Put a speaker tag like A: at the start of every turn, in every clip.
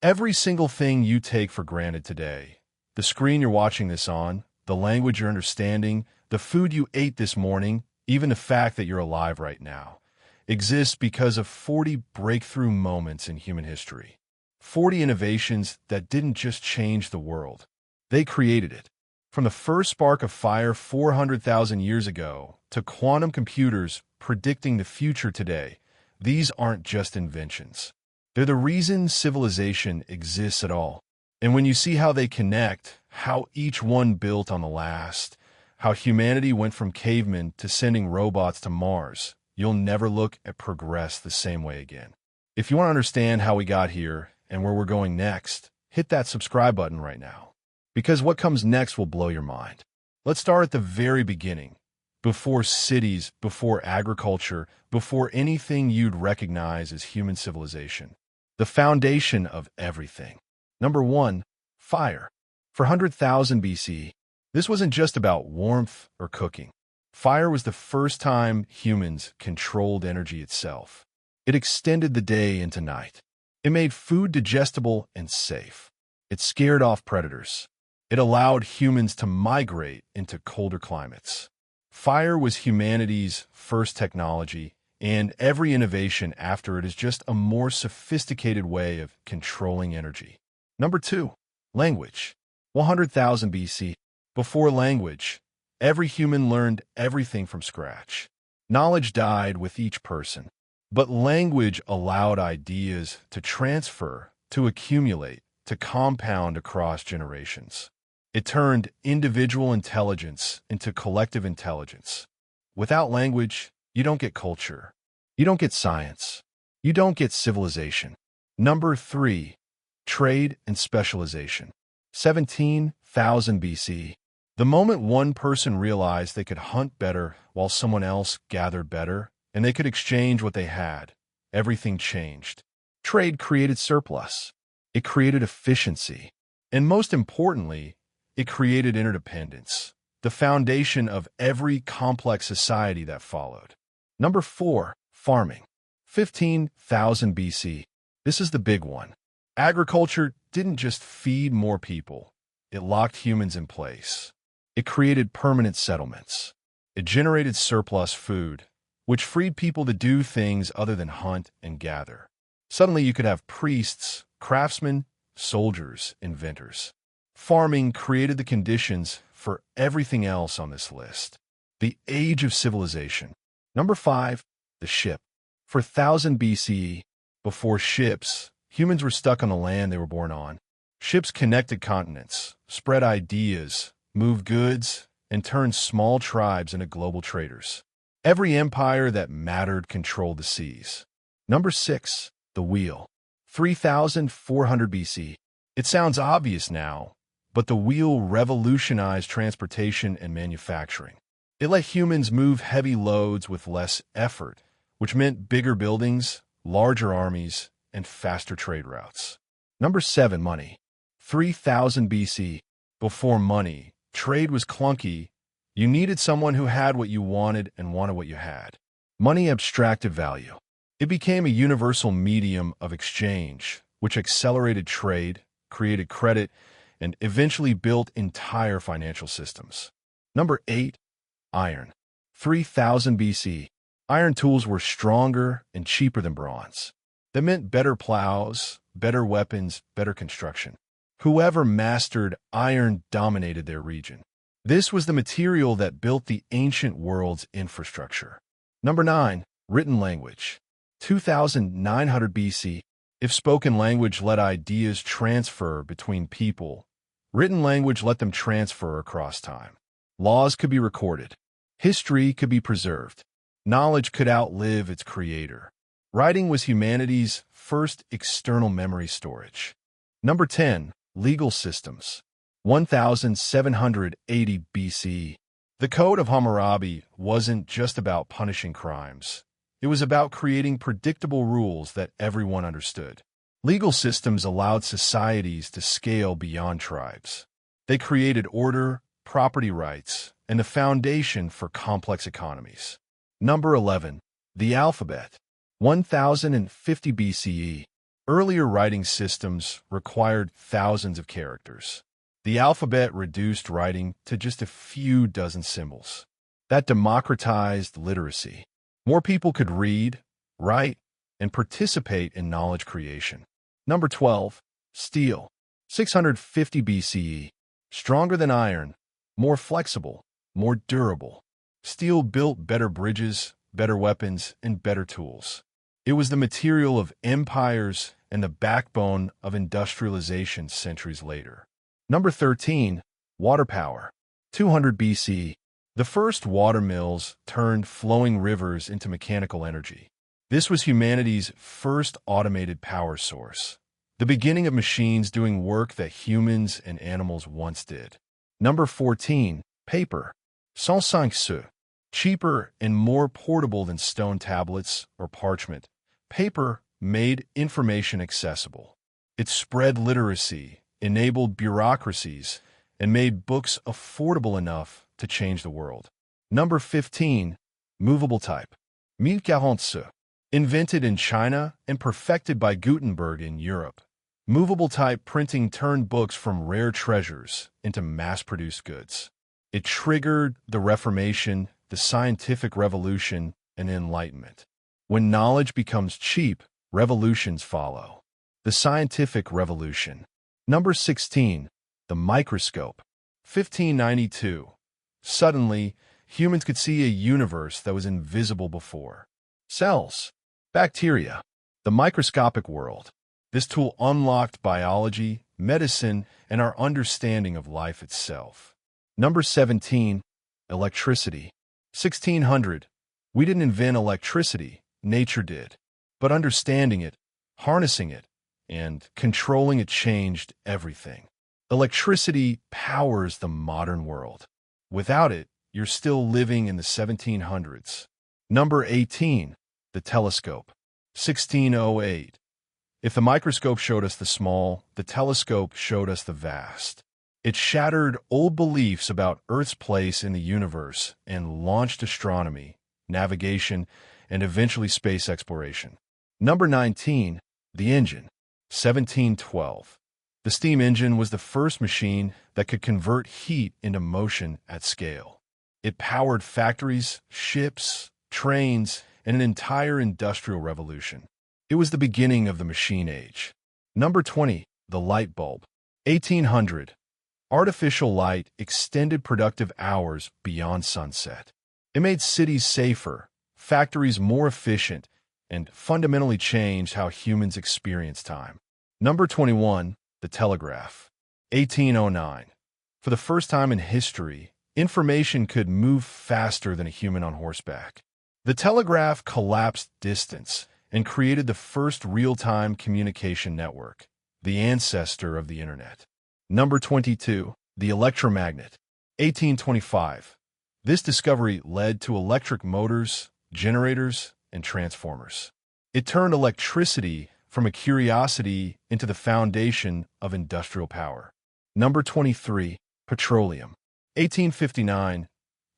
A: Every single thing you take for granted today, the screen you're watching this on, the language you're understanding, the food you ate this morning, even the fact that you're alive right now, exists because of 40 breakthrough moments in human history. 40 innovations that didn't just change the world. They created it. From the first spark of fire 400,000 years ago to quantum computers predicting the future today, these aren't just inventions. They're the reason civilization exists at all. And when you see how they connect, how each one built on the last, how humanity went from cavemen to sending robots to Mars, you'll never look at progress the same way again. If you want to understand how we got here and where we're going next, hit that subscribe button right now. Because what comes next will blow your mind. Let's start at the very beginning. Before cities, before agriculture, before anything you'd recognize as human civilization. The foundation of everything. Number 1, fire. For 100,000 BC, this wasn't just about warmth or cooking. Fire was the first time humans controlled energy itself. It extended the day into night. It made food digestible and safe. It scared off predators. It allowed humans to migrate into colder climates. Fire was humanity's first technology, and every innovation after it is just a more sophisticated way of controlling energy. Number 2, language. 100,000 BC. Before language, every human learned everything from scratch. Knowledge died with each person, but language allowed ideas to transfer, to accumulate, to compound across generations. It turned individual intelligence into collective intelligence. Without language, you don't get culture. You don't get science. You don't get civilization. Number 3, trade and specialization. 17,000 BC. The moment one person realized they could hunt better while someone else gathered better, and they could exchange what they had, everything changed. Trade created surplus. It created efficiency. And most importantly, it created interdependence, the foundation of every complex society that followed. Number 4, farming. 15,000 BC. This is the big one. Agriculture didn't just feed more people. It locked humans in place. It created permanent settlements. It generated surplus food, which freed people to do things other than hunt and gather. Suddenly you could have priests, craftsmen, soldiers, inventors. Farming created the conditions for everything else on this list. The age of civilization. Number 5, the ship. For 1000 BCE, before ships, humans were stuck on the land they were born on. Ships connected continents, spread ideas, moved goods, and turned small tribes into global traders. Every empire that mattered controlled the seas. Number 6, the wheel. 3400 BC. It sounds obvious now, but the wheel revolutionized transportation and manufacturing. It let humans move heavy loads with less effort, which meant bigger buildings, larger armies, and faster trade routes. Number 7, money. 3000 BC. Before money, trade was clunky. You needed someone who had what you wanted and wanted what you had. Money abstracted value. It became a universal medium of exchange, which accelerated trade, created credit, and eventually built entire financial systems. Number 8, iron. 3000 BC. Iron tools were stronger and cheaper than bronze. That meant better plows, better weapons, better construction. Whoever mastered iron dominated their region. This was the material that built the ancient world's infrastructure. Number 9, written language. 2900 BC. If spoken language let ideas transfer between people, written language let them transfer across time. Laws could be recorded. History could be preserved. Knowledge could outlive its creator. Writing was humanity's first external memory storage. Number 10, legal systems. 1780 BC. The Code of Hammurabi wasn't just about punishing crimes. It was about creating predictable rules that everyone understood. Legal systems allowed societies to scale beyond tribes. They created order, property rights, and the foundation for complex economies. Number 11, the alphabet. 1050 BCE. Earlier writing systems required thousands of characters. The alphabet reduced writing to just a few dozen symbols. That democratized literacy. More people could read, write, and participate in knowledge creation. Number 12. Steel. 650 BCE. Stronger than iron, more flexible, more durable. Steel built better bridges, better weapons, and better tools. It was the material of empires and the backbone of industrialization centuries later. Number 13. Water power. 200 BC. The first water mills turned flowing rivers into mechanical energy. This was humanity's first automated power source, the beginning of machines doing work that humans and animals once did. Number 14. Paper. 105 sous. Cheaper and more portable than stone tablets or parchment, paper made information accessible. It spread literacy, enabled bureaucracies, and made books affordable enough to change the world. Number 15. Movable type. 1040 sous. Invented in China and perfected by Gutenberg in Europe. Movable type printing turned books from rare treasures into mass-produced goods. It triggered the Reformation, the scientific revolution, and Enlightenment. When knowledge becomes cheap, revolutions follow. The scientific revolution. Number 16. The microscope. 1592. Suddenly, humans could see a universe that was invisible before. Cells. Bacteria. The microscopic world. This tool unlocked biology, medicine, and our understanding of life itself. Number 17. Electricity. 1600. We didn't invent electricity, nature did. But understanding it, harnessing it, and controlling it changed everything. Electricity powers the modern world. Without it, you're still living in the 1700s. Number 18. The telescope. 1608. If the microscope showed us the small, the telescope showed us the vast. It shattered old beliefs about Earth's place in the universe and launched astronomy, navigation, and eventually space exploration. Number 19. The engine. 1712. The steam engine was the first machine that could convert heat into motion at scale. It powered factories, ships, trains, and an entire industrial revolution. It was the beginning of the machine age. Number 20. The light bulb. 1800. Artificial light extended productive hours beyond sunset. It made cities safer, factories more efficient, and fundamentally changed how humans experience time. Number 21. The telegraph. 1809. For the first time in history, information could move faster than a human on horseback. The telegraph collapsed distance and created the first real-time communication network, the ancestor of the internet. Number 22. The electromagnet. 1825. This discovery led to electric motors, generators, and transformers. It turned electricity from a curiosity into the foundation of industrial power. Number 23. Petroleum. 1859.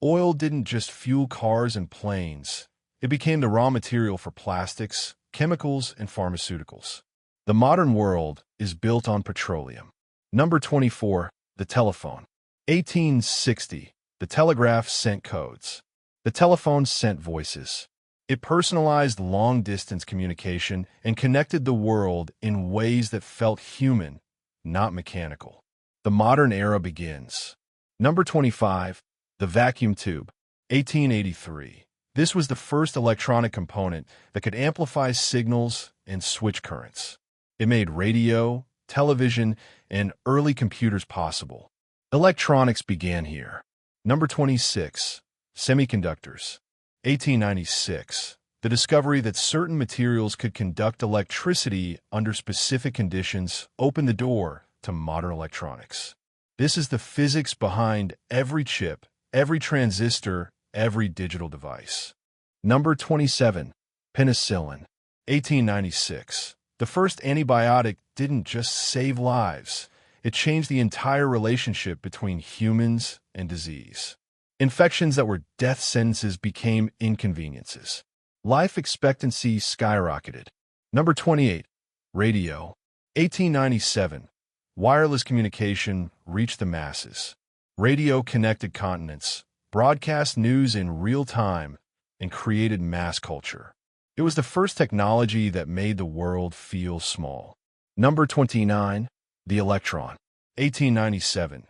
A: Oil didn't just fuel cars and planes. It became the raw material for plastics, chemicals, and pharmaceuticals. The modern world is built on petroleum. Number 24. The telephone. 1860. The telegraph sent codes. The telephone sent voices. It personalized long-distance communication and connected the world in ways that felt human, not mechanical. The modern era begins. Number 25. The vacuum tube. 1883. This was the first electronic component that could amplify signals and switch currents. It made radio, television, and early computers possible. Electronics began here. Number 26. Semiconductors. 1896. The discovery that certain materials could conduct electricity under specific conditions opened the door to modern electronics. This is the physics behind every chip, every transistor, every digital device. Number 27. Penicillin. 1896. The first antibiotic didn't just save lives. It changed the entire relationship between humans and disease. Infections that were death sentences became inconveniences. Life expectancy skyrocketed. Number 28. Radio. 1897. Wireless communication reached the masses. Radio connected continents, broadcast news in real time, and created mass culture. It was the first technology that made the world feel small. Number 29. The electron. 1897.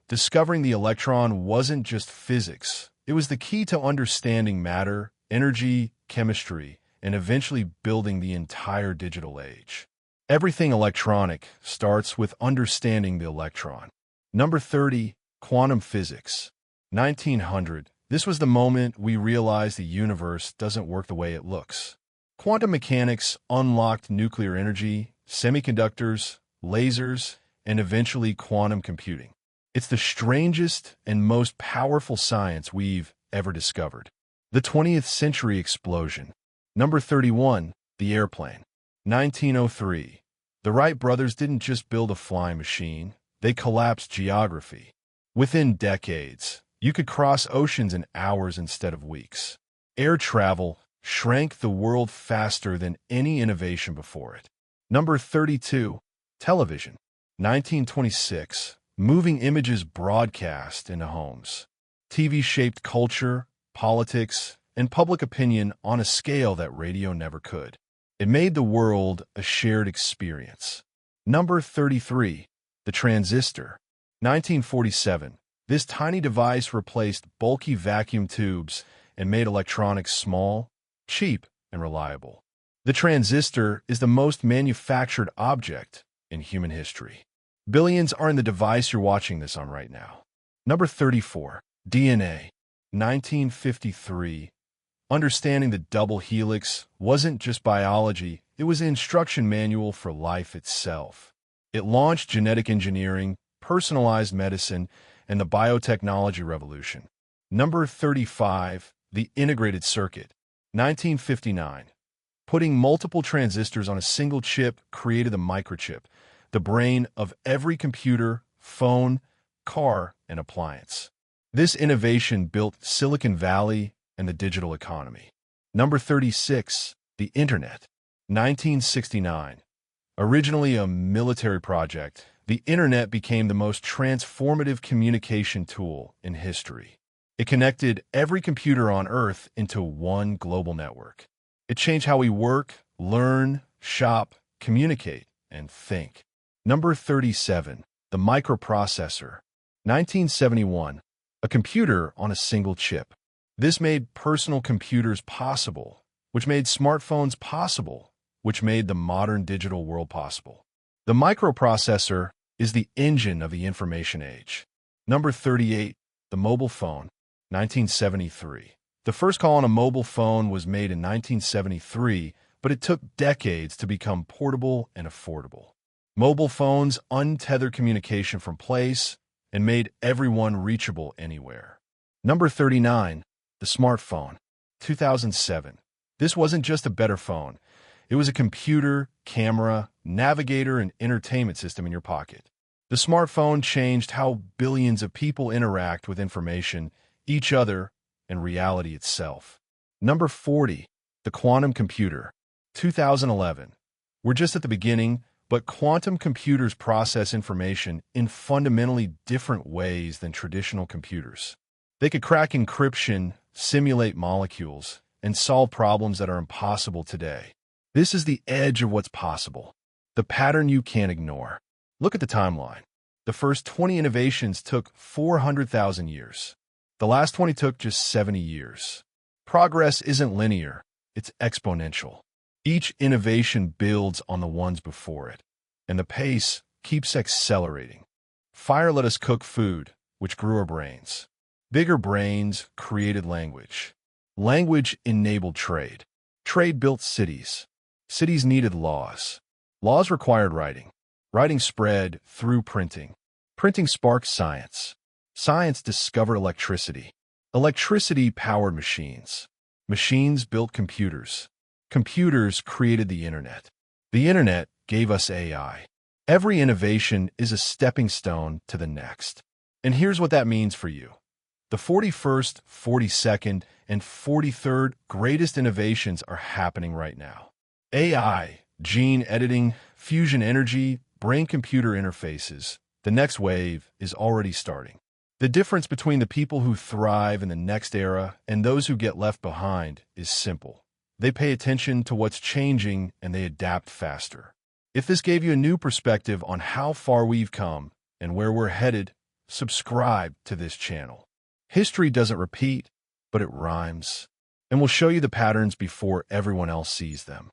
A: Discovering the electron wasn't just physics. It was the key to understanding matter, energy, chemistry, and eventually building the entire digital age. Everything electronic starts with understanding the electron. Number 30. Quantum physics. 1900. This was the moment we realized the universe doesn't work the way it looks. Quantum mechanics unlocked nuclear energy, semiconductors, lasers, and eventually quantum computing. It's the strangest and most powerful science we've ever discovered. The 20th century explosion. Number 31. The airplane. 1903. The Wright brothers didn't just build a flying machine, they collapsed geography. Within decades, you could cross oceans in hours instead of weeks. Air travel shrank the world faster than any innovation before it. Number 32. Television. 1926. Moving images broadcast into homes. TV shaped culture, politics, and public opinion on a scale that radio never could. It made the world a shared experience. Number 33. The transistor. 1947. This tiny device replaced bulky vacuum tubes and made electronics small, cheap, and reliable. The transistor is the most manufactured object in human history. Billions are in the device you're watching this on right now. Number 34. DNA. 1953. Understanding the double helix wasn't just biology, it was an instruction manual for life itself. It launched genetic engineering, personalized medicine, and the biotechnology revolution. Number 35. The integrated circuit. 1959. Putting multiple transistors on a single chip created the microchip, the brain of every computer, phone, car, and appliance. This innovation built Silicon Valley and the digital economy. Number 36. The Internet. 1969. Originally a military project, the Internet became the most transformative communication tool in history. It connected every computer on Earth into one global network. It changed how we work, learn, shop, communicate, and think. Number 37. The microprocessor. 1971. A computer on a single chip. This made personal computers possible, which made smartphones possible, which made the modern digital world possible. The microprocessor is the engine of the information age. Number 38. The mobile phone. 1973. The first call on a mobile phone was made in 1973, but it took decades to become portable and affordable. Mobile phones untethered communication from place and made everyone reachable anywhere. Number 39. The smartphone. 2007. This wasn't just a better phone. It was a computer, camera, navigator, and entertainment system in your pocket. The smartphone changed how billions of people interact with information, each other, and reality itself. Number 40. The quantum computer. 2011. We're just at the beginning, but quantum computers process information in fundamentally different ways than traditional computers. They could crack encryption, simulate molecules, and solve problems that are impossible today. This is the edge of what's possible, the pattern you can't ignore. Look at the timeline. The first 20 innovations took 400,000 years. The last 20 took just 70 years. Progress isn't linear, it's exponential. Each innovation builds on the ones before it, and the pace keeps accelerating. Fire let us cook food, which grew our brains. Bigger brains created language. Language enabled trade. Trade built cities. Cities needed laws. Laws required writing. Writing spread through printing. Printing sparked science. Science discovered electricity. Electricity powered machines. Machines built computers. Computers created the internet. The internet gave us AI. Every innovation is a stepping stone to the next. And here's what that means for you. The 41st, 42nd, and 43rd greatest innovations are happening right now. AI gene editing, fusion energy, brain-computer interfaces. The next wave is already starting. The difference between the people who thrive in the next era and those who get left behind is simple. They pay attention to what's changing and they adapt faster. If this gave you a new perspective on how far we've come and where we're headed, subscribe to this channel. History doesn't repeat, but it rhymes, and we'll show you the patterns before everyone else sees them.